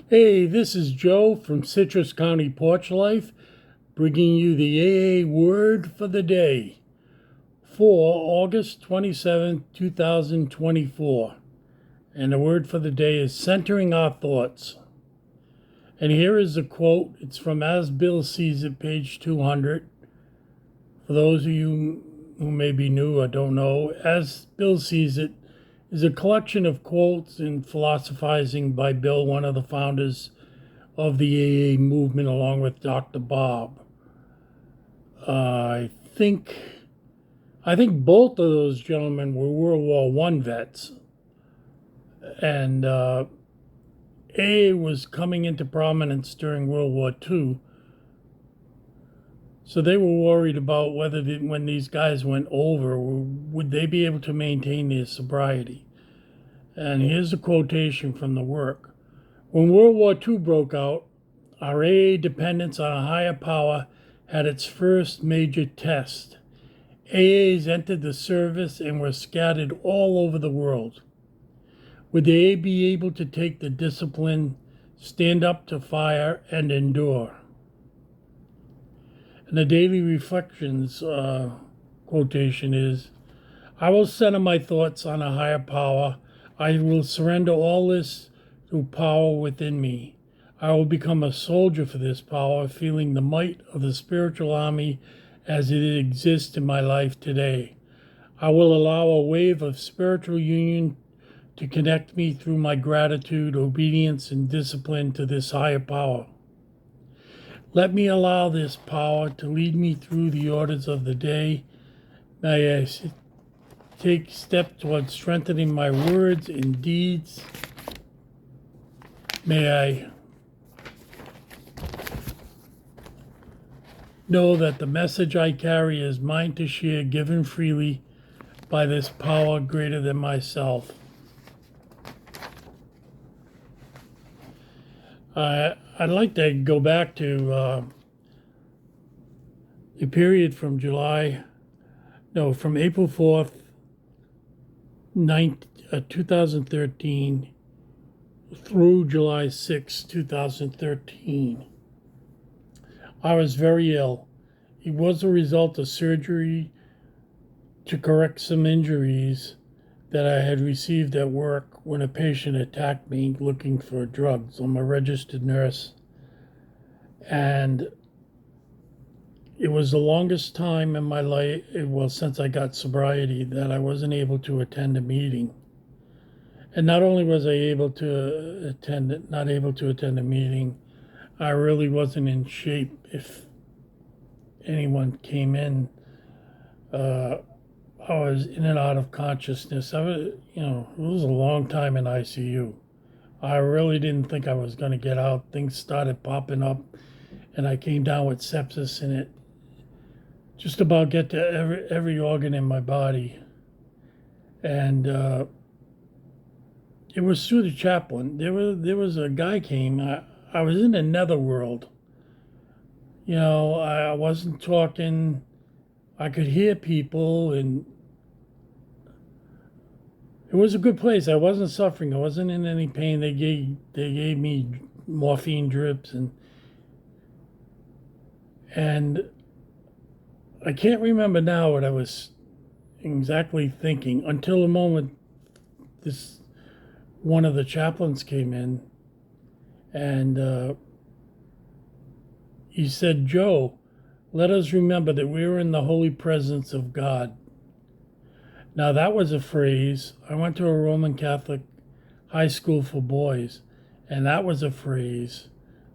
Hey, this is Joe from Citrus County Porch Life, bringing you the AA word for the day for August 27th, 2024. And the word for the day is centering our thoughts. And here is a quote. It's from As Bill Sees It, page 200. For those of you who may be new or don't know, As Bill Sees It is a collection of quotes and philosophizing by Bill, one of the founders of the AA movement, along with Dr. Bob. I think both of those gentlemen were World War One vets, and AA was coming into prominence during World War II. So they were worried about whether when these guys went over, would they be able to maintain their sobriety. And here's a quotation from the work. When World War II broke out, our AA dependence on a higher power had its first major test. AAs entered the service and were scattered all over the world. Would the AA be able to take the discipline, stand up to fire, and endure? And the daily reflections quotation is, I will center my thoughts on a higher power. I will surrender all this through power within me. I will become a soldier for this power, feeling the might of the spiritual army as it exists in my life today. I will allow a wave of spiritual union to connect me through my gratitude, obedience, and discipline to this higher power. Let me allow this power to lead me through the orders of the day. May I take steps towards strengthening my words and deeds. May I know that the message I carry is mine to share, given freely by this power greater than myself. I'd like to go back to the period from April 4th, 2013 through July 6th, 2013. I was very ill. It was a result of surgery to correct some injuries that I had received at work when a patient attacked me looking for drugs. I'm a registered nurse. And it was the longest time in my life, since I got sobriety, that I wasn't able to attend a meeting. And not only was I not able to attend a meeting, I really wasn't in shape. If anyone came in, I was in and out of consciousness. It was a long time in ICU. I really didn't think I was going to get out. Things started popping up, and I came down with sepsis, and it just about get to every organ in my body. And it was through the chaplain. There was a guy came. I was in the netherworld. I wasn't talking. I could hear people, and it was a good place. I wasn't suffering. I wasn't in any pain. They gave me morphine drips, and I can't remember now what I was exactly thinking until the moment one of the chaplains came in, and he said, Joe, let us remember that we are in the holy presence of God. Now, that was a phrase. I went to a Roman Catholic high school for boys, and that was a phrase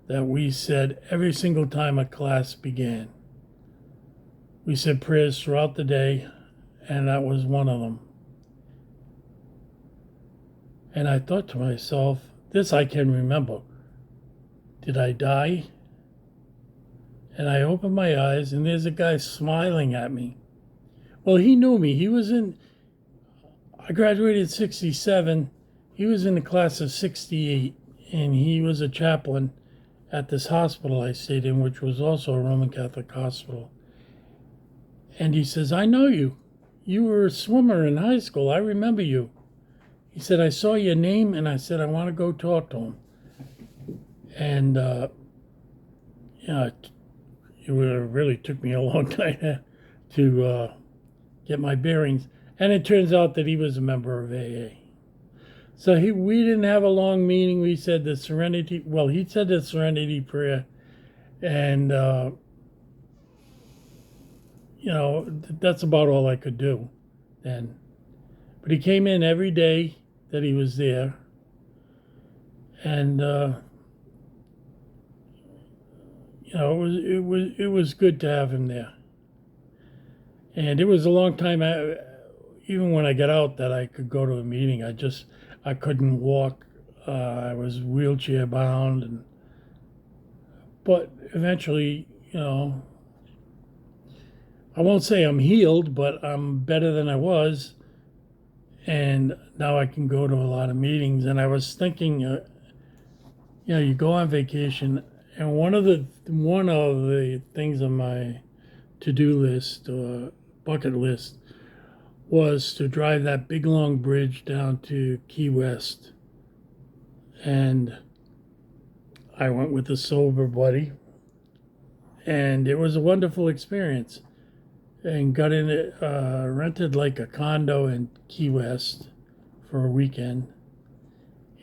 that we said every single time a class began. We said prayers throughout the day, and that was one of them. And I thought to myself, this I can remember. Did I die? And I opened my eyes, and there's a guy smiling at me. Well, he knew me. I graduated in 67. He was in the class of 68, and he was a chaplain at this hospital I stayed in, which was also a Roman Catholic hospital. And he says, I know you. You were a swimmer in high school. I remember you. He said, I saw your name, and I said, I want to go talk to him. And you know, it really took me a long time to get my bearings. And it turns out that he was a member of AA. So we didn't have a long meeting. We said the Serenity. Well, he said the Serenity prayer, and that's about all I could do then. But he came in every day that he was there, and it was good to have him there. And it was a long time, even when I got out, that I could go to a meeting. I couldn't walk. I was wheelchair bound, but eventually, I won't say I'm healed, but I'm better than I was, and now I can go to a lot of meetings. And I was thinking, you go on vacation, and one of the things on my to-do list or bucket list was to drive that big long bridge down to Key West. And I went with a sober buddy, and it was a wonderful experience. And got in it, rented like a condo in Key West for a weekend.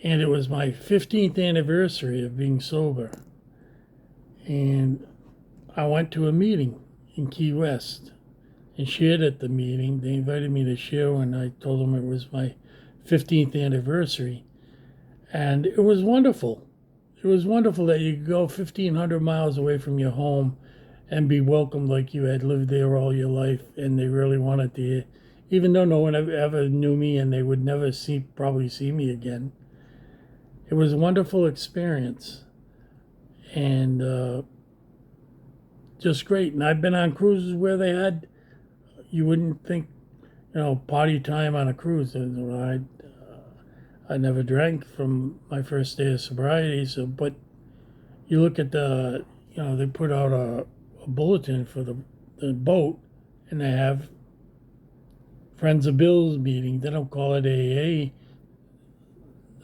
And it was my 15th anniversary of being sober. And I went to a meeting in Key West and shared at the meeting. They invited me to share when I told them it was my 15th anniversary. And it was wonderful. It was wonderful that you could go 1,500 miles away from your home and be welcomed like you had lived there all your life, and they really wanted to, even though no one ever knew me and they would never probably see me again. It was a wonderful experience, and just great. And I've been on cruises where you wouldn't think, party time on a cruise. I never drank from my first day of sobriety, but you look at they put out a bulletin for the boat, and they have Friends of Bill's meeting. They don't call it AA.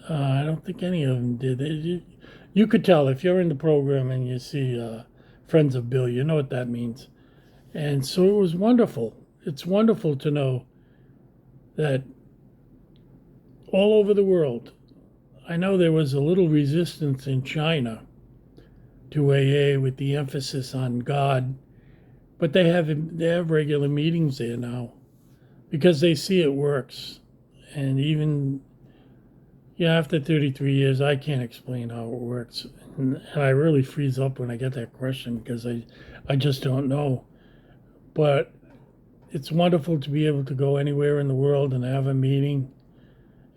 I don't think any of them did. You could tell if you're in the program and you see Friends of Bill, you know what that means. And so it was wonderful. It's wonderful to know that all over the world, I know there was a little resistance in China to AA with the emphasis on God, but they have regular meetings there now because they see it works. And even after 33 years, I can't explain how it works, and I really freeze up when I get that question because I just don't know. But it's wonderful to be able to go anywhere in the world and have a meeting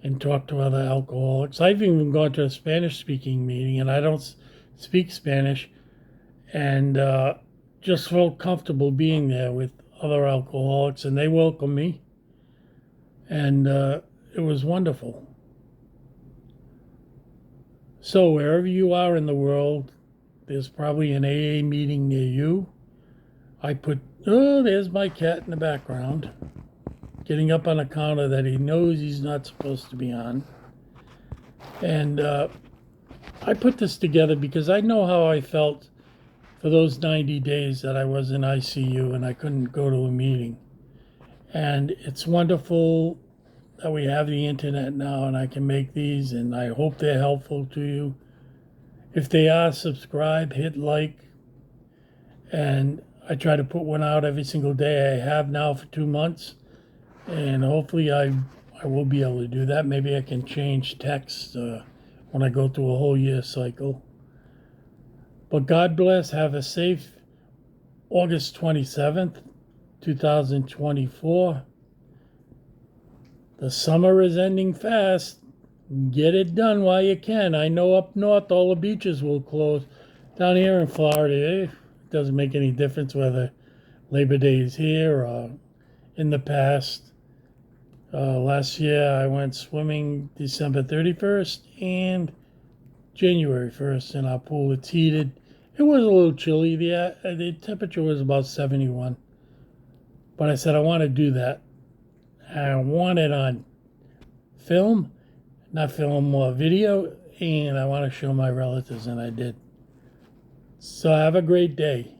and talk to other alcoholics. I've even gone to a Spanish-speaking meeting, and I don't speak Spanish, and just felt comfortable being there with other alcoholics, and they welcomed me, and it was wonderful. So wherever you are in the world, there's probably an AA meeting near you. There's my cat in the background, getting up on a counter that he knows he's not supposed to be on. And I put this together because I know how I felt for those 90 days that I was in ICU and I couldn't go to a meeting. And it's wonderful that we have the internet now and I can make these, and I hope they're helpful to you. If they are, subscribe, hit like, and I try to put one out every single day. I have now for 2 months, and hopefully I will be able to do that. Maybe I can change text when I go through a whole year cycle. But God bless. Have a safe August 27th, 2024. The summer is ending fast. Get it done while you can. I know up north all the beaches will close. Down here in Florida, it doesn't make any difference whether Labor Day is here or in the past. Last year I went swimming December 31st and January 1st in our pool. It's heated. It was a little chilly. The temperature was about 71. But I said I want to do that. I want it on film, not film or video, and I want to show my relatives, and I did. So have a great day.